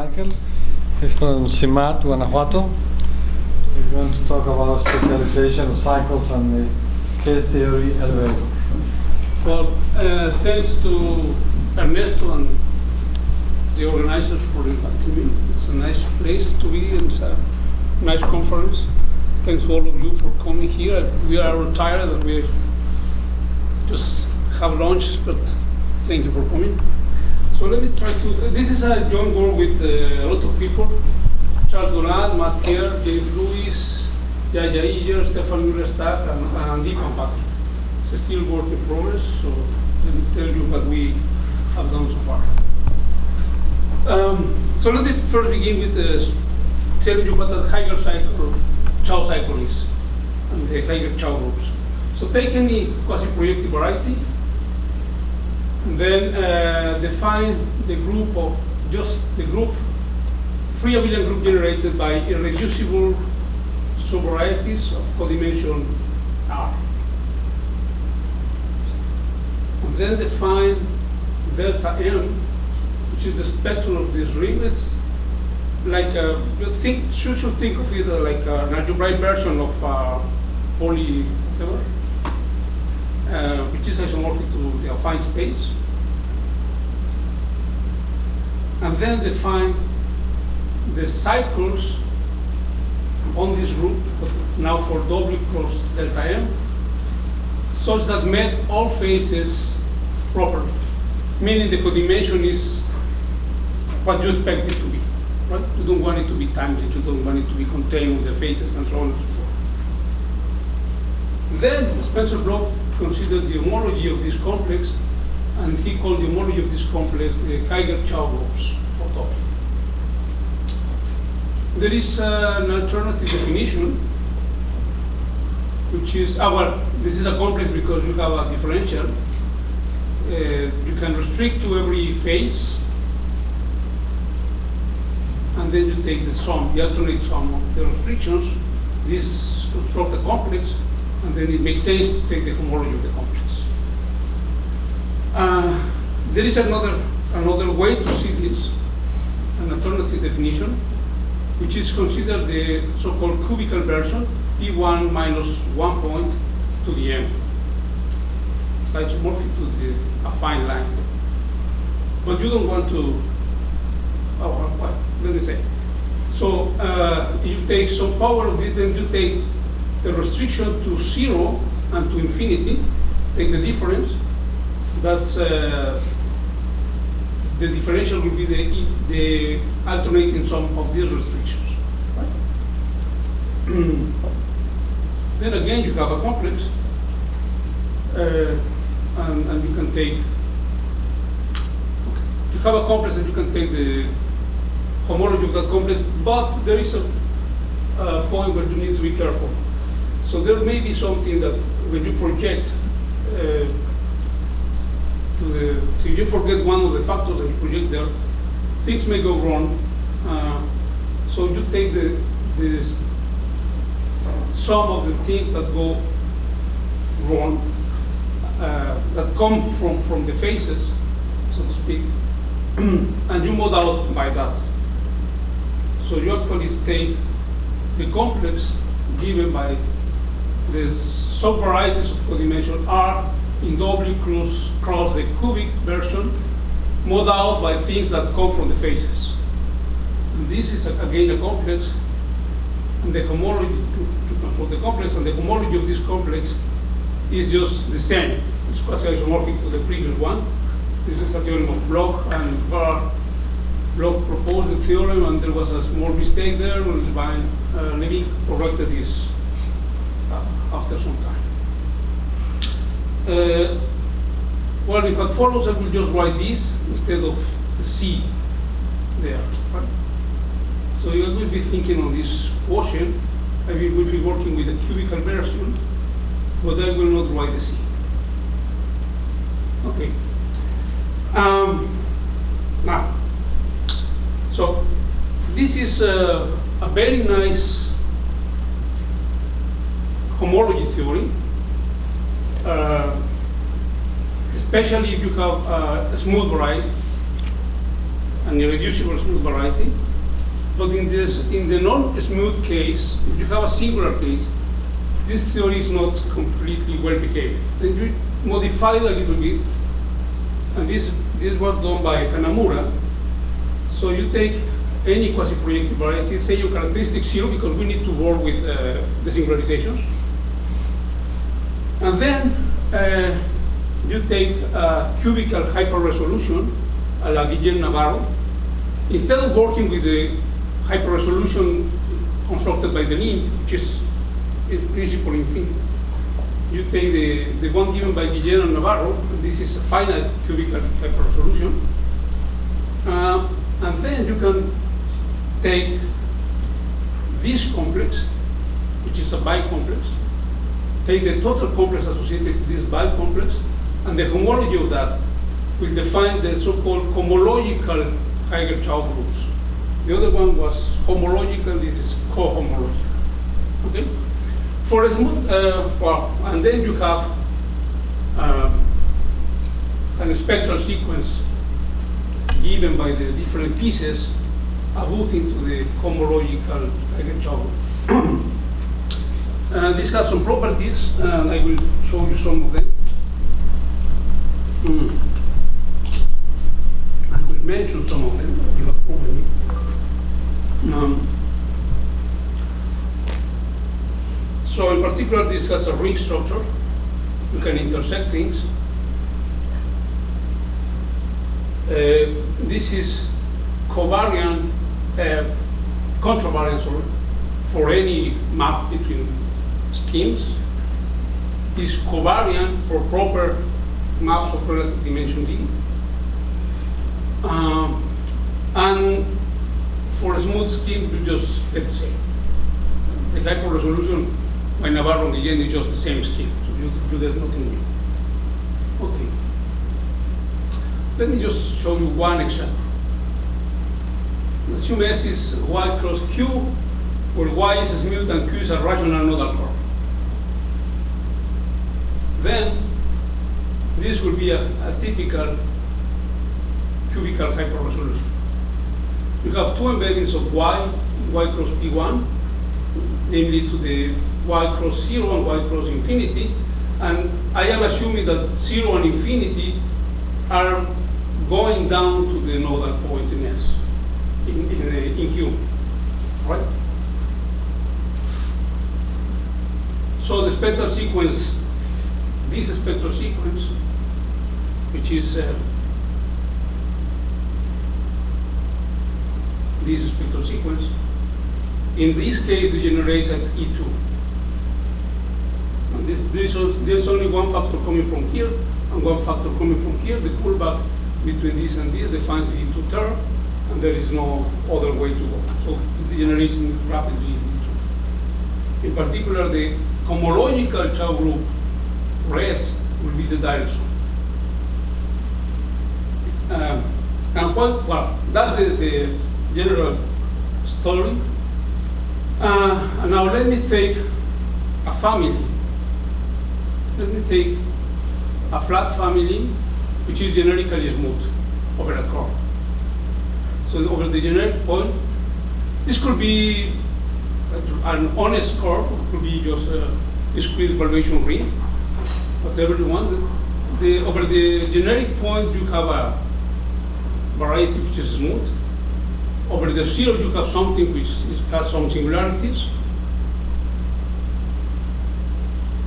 Angel. He's from CIMAT, Guanajuato. He's going to talk about specialization of cycles and the K-theory elevator. Well, thanks to Ernesto and the organizers for inviting me. It's a nice place to be and it's a nice conference. Thanks to all of you for coming here. We are retired and we just have lunch, but thank you for coming. So let me try to, this is a joint work with a lot of people. Charles Donat, Matt Kerr, Pedro Luis del Angel, Stefan Muller-Stack, and Deepan Patrick. It's still work in progress, so let me tell you what we have done so far. So let me first begin with telling you what the Higher cycle, Chow cycle is, and the Higher Chow groups. So take any quasi-projective variety, and then define the group of just the group, free abelian group generated by irreducible subvarieties of codimension R. And then define delta M, which is the spectrum of this ring. It's like you should think of it like an algebraic version of poly whatever, which is isomorphic to the affine space. And then define the cycles on this group, but now for W cross delta M, such that met all phases properly, meaning the codimension is what you expect it to be. Right? You don't want it to be tangent, you don't want it to be contained with the phases and so on and so forth. Then Spencer Bloch considered the homology of this complex, and he called the homology of this complex the Higher-Chow groups for topic. There is an alternative definition, which is, well, this is a complex because you have a differential. You can restrict to every phase, and then you take the sum, the alternate sum of the restrictions. This constructs the complex, and then it makes sense to take the homology of the complex. There is another way to see this, an alternative definition, which is considered the so-called cubical version, P1 minus 1 point to the M. So it's isomorphic to the affine line. But you don't want to, let me say. So you take some power of this, then you take the restriction to 0 and to infinity, take the difference. That's the differential will be the alternating sum of these restrictions. Right? Then again, you have a complex, and you can take. You have a complex, and you can take the homology of that complex. But there is a point where you need to be careful. So there may be something that when you project. If you forget one of the factors that you project there, things may go wrong. So you take the sum of the things that go wrong, that come from the phases, so to speak, and you mod out by that. So you actually take the complex given by the subvarieties of codimension R in W cross the cubic version, mod out by things that come from the phases. And this is again a complex, and the homology to construct the complex, and the homology of this complex is just the same. It's quite isomorphic to the previous one. This is a theorem of Bloch, and Bloch proposed the theorem, and there was a small mistake there, and Levy corrected this after some time. Well, if what follows, I will just write this instead of the C there. Right? So you will be thinking on this quotient. I will be working with the cubical version, but I will not write the C. Okay. Now, so this is a very nice homology theory. Especially if you have a smooth variety. an irreducible smooth variety. But in the non-smooth case, if you have a singular case, this theory is not completely well behaved. Then you modify it a little bit, and this was done by Kanamura. So you take any quasi-projective variety, say your characteristic 0, because we need to work with the singularizations. And then you take a cubical hyper-resolution, a la Guillen-Navarro. Instead of working with the hyper-resolution constructed by the NIM, which is in principle infinite, you take the one given by Guillen and Navarro, and this is a finite cubical hyper-resolution. And then you can take this complex, which is a bi-complex, take the total complex associated with this bi-complex, and the homology of that will define the so-called homological Higher-Chow groups. The other one was homological, this is co-homological. Okay? For a smooth, and then you have a spectral sequence given by the different pieces above into the homological Higher-Chow. This has some properties, and I will show you some of them. I will mention some of them. You have already. So in particular, this has a ring structure. You can intersect things. This is covariant, contravariant, sorry, for any map between schemes. Is covariant for proper maps of relative dimension D. And for a smooth scheme, you just get the same. The hyper resolution by Navarro and Guillen is just the same scheme, so you get nothing new. Okay. Let me just show you one example. Assume S is Y cross Q, where Y is smooth and Q is a rational nodal curve. Then this will be a typical cubical hyperresolution. You have two embeddings of Y cross P1, namely to the Y cross 0 and Y cross infinity, and I am assuming that 0 and infinity are going down to the nodal point in S, in Q, right? So the spectral sequence, this spectral sequence, which is this spectral sequence, in this case degenerates at E2. And there's only one factor coming from here and one factor coming from here. The pullback between this and this defines the E2 term, and there is no other way to go. So it degenerates rapidly in E2. In particular, the homological Chow group for S will be the direction. And well, that's the general story. And now let me take a family. Let me take a flat family which is generically smooth over a curve. So over the generic point, this could be an honest curve, it could be just a discrete evaluation ring, whatever you want. Over the generic point, you have a variety which is smooth. Over the 0, you have something which has some singularities.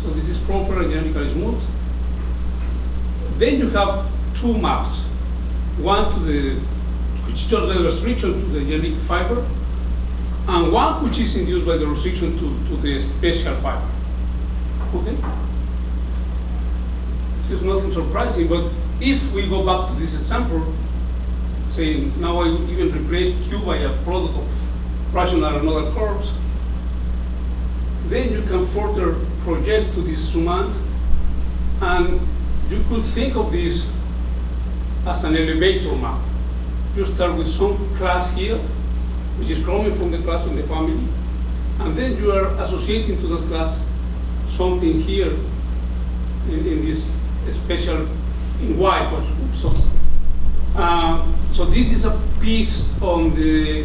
So this is proper and generically smooth. Then you have two maps. One to the, which just the restriction to the generic fiber, and one which is induced by the restriction to the special fiber. Okay? This is nothing surprising, but if we go back to this example, say now I even replace Q by a product of rational and nodal curves, then you can further project to this summand, and you could think of this as an elevator map. You start with some class here, which is coming from the class in the family, and then you are associating to that class something here in this special, in Y, so So this is a piece on the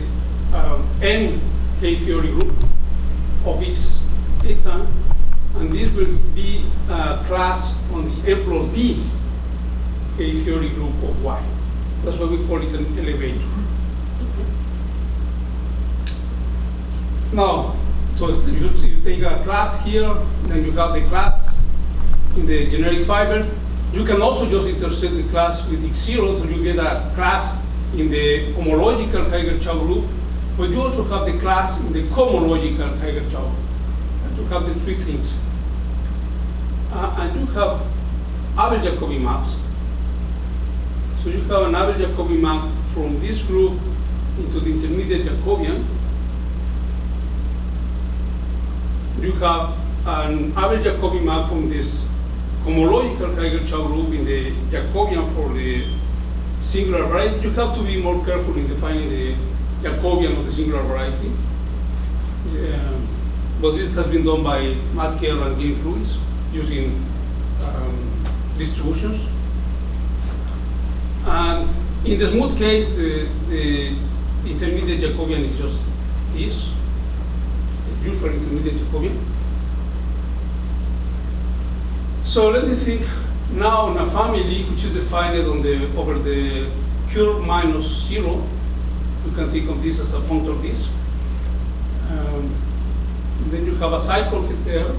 N K-theory group of X eta, and this will be a class on the N plus B K-theory group of Y. That's why we call it an elevator. Now, so you take a class here, then you have the class in the generic fiber. You can also just intersect the class with X0, so you get a class in the homological Geiger-Chow group, but you also have the class in the cohomological Geiger-Chow group. And you have the three things. And you have Abel-Jacobi maps. So you have an Abel-Jacobi map from this group into the intermediate Jacobian. You have an Abel-Jacobi map from this homological Geiger-Chow group in the Jacobian for the singular variety. You have to be more careful in defining the Jacobian of the singular variety. But this has been done by Matt Kerr and James Lewis using distributions. And in the smooth case, the intermediate Jacobian is just this, the usual intermediate Jacobian. So let me think now in a family which is defined over the curve minus 0. You can think of this as a point of this. Then you have a cycle there.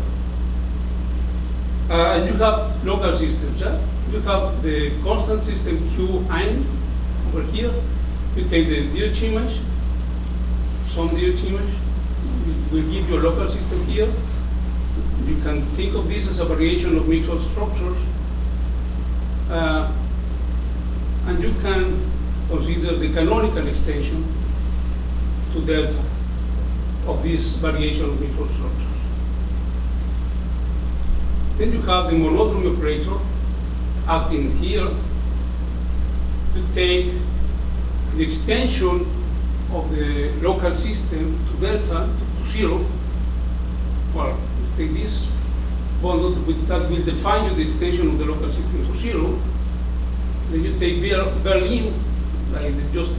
And you have local systems. Yeah? You have the constant system Qn over here. You take the Dirichlet image, some Dirichlet image, will give you a local system here. You can think of this as a variation of mixed structures. And you can consider the canonical extension to delta of this variation of mixed structures. Then you have the monodromy operator acting here to take the extension of the local system to delta to 0. Well, take this bundle that will define you the extension of the local system to 0. Then you take Berlin, like just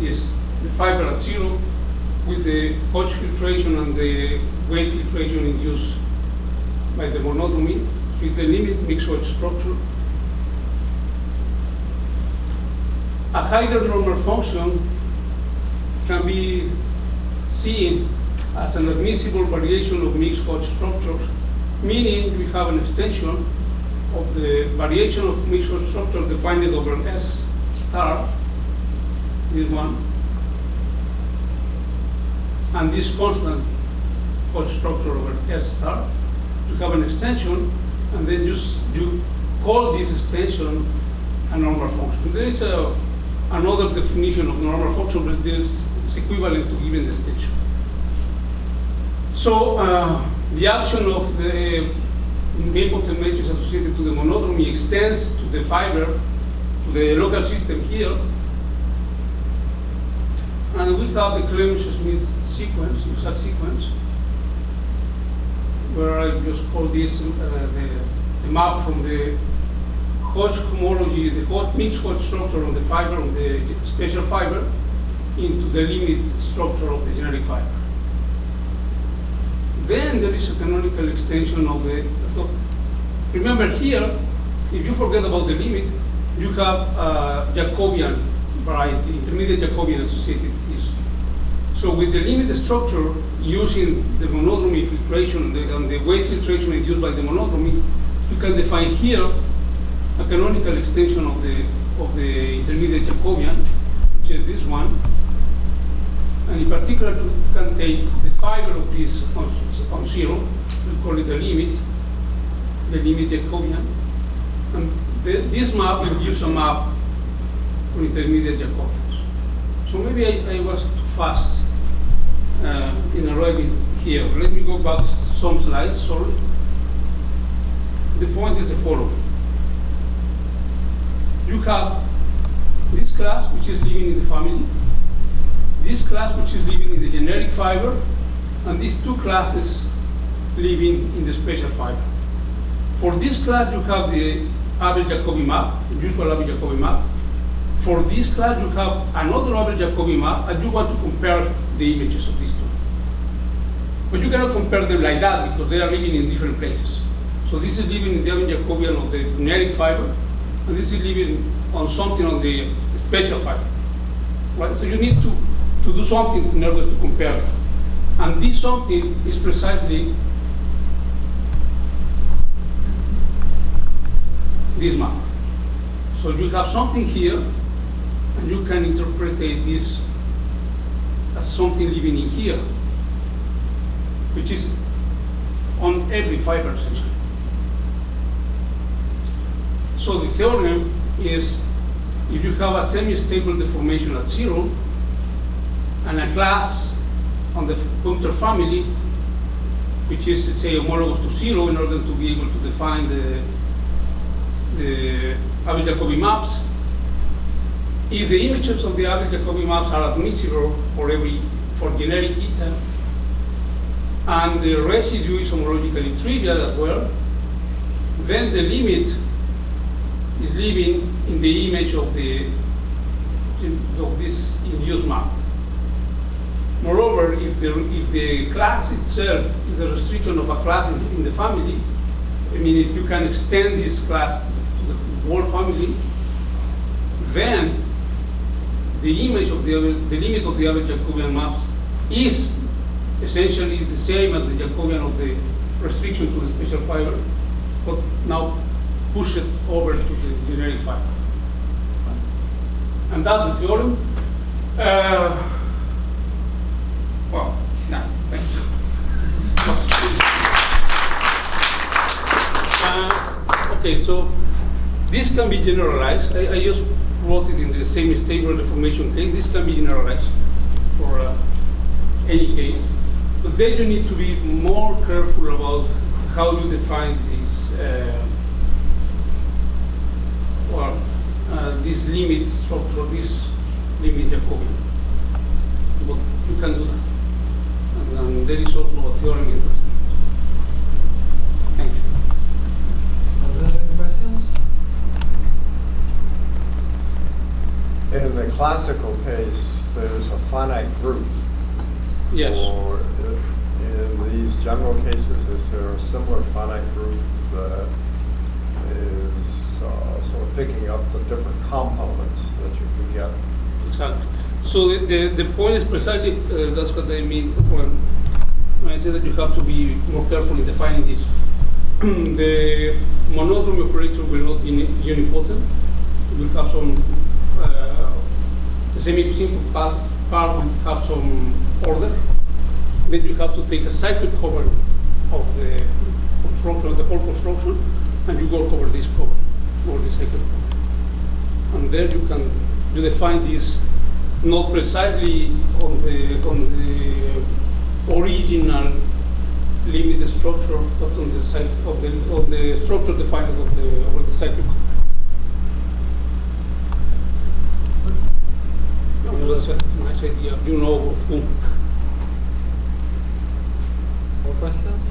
yes, the fiber at 0 with the Hodge filtration and the weight filtration induced by the monodromy with the limit mixed Hodge structure. A higher normal function can be seen as an admissible variation of mixed Hodge structures, meaning we have an extension of the variation of mixed Hodge structure defined over S star, this one, and this constant Hodge structure over S star. You have an extension, and then you call this extension a normal function. There is another definition of normal function, but it's equivalent to given the extension. So the action of the nilpotent matrix associated to the monodromy extends to the fiber, to the local system here, and we have the Clemish-Smith sequence, exact sequence, where I just call this the map from the Hodge homology, the mixed Hodge structure on the fiber, on the special fiber, into the limit structure of the generic fiber. Then there is a canonical extension of the, so remember here, if you forget about the limit, you have Jacobian variety, intermediate Jacobian associated this. So with the limit structure, using the monodromy filtration and the wave filtration induced by the monodromy, you can define here a canonical extension of the intermediate Jacobian, which is this one. And in particular, you can take the fiber of this on 0, we call it the limit Jacobian. And this map will use a map for intermediate Jacobians. So maybe I was too fast in arriving here. Let me go back some slides, sorry. The point is the following. You have this class which is living in the family, this class which is living in the generic fiber, and these two classes living in the special fiber. For this class, you have the Abel-Jacobi map, the usual Abel-Jacobi map, For this class, you have another average Jacobi map, and you want to compare the images of these two. But you cannot compare them like that because they are living in different places. So this is living in the average Jacobian of the generic fiber, and this is living on something on the special fiber. Right? So you need to do something in order to compare it. And this something is precisely this map. So you have something here, and you can interpret this as something living in here, which is on every fiber essentially. So the theorem is if you have a semi-stable deformation at 0 and a class on the puncture family, which is, let's say, homologous to 0 in order to be able to define the average Jacobi maps. If the images of the average Jacobi maps are admissible for generic eta, and the residue is homologically trivial as well, then the limit is living in the image of this induced map. Moreover, if the class itself is a restriction of a class in the family, I mean, if you can extend this class to the whole family, then the image of the limit of the average Jacobian maps is essentially the same as the Jacobian of the restriction to the special fiber, but now push it over to the generic fiber. And that's the theorem. Well, no, thank you. Okay, so this can be generalized. I just wrote it in the semi-stable deformation case. This can be generalized for any case. But then you need to be more careful about how you define this, this limit structure, this limit Jacobian. But you can do that. And there is also a theorem interesting. Thank you. Are there any questions? In the classical case, there's a finite group. Yes. Or in these general cases, is there a similar finite group that is sort of picking up the different components that you can get? Exactly. So the point is precisely that's what I mean when I say that you have to be more careful in defining this. The monodromy operator will not be unipotent. It will have some the semi-simple part will have some order. Then you have to take a cyclic cover of the construction, the whole construction, and you go cover this cover, or the cyclic cover. And there you define this not precisely on the original limit structure, but on the side of the structure defined over the cyclic cover. That's a nice idea. You know of whom. More questions?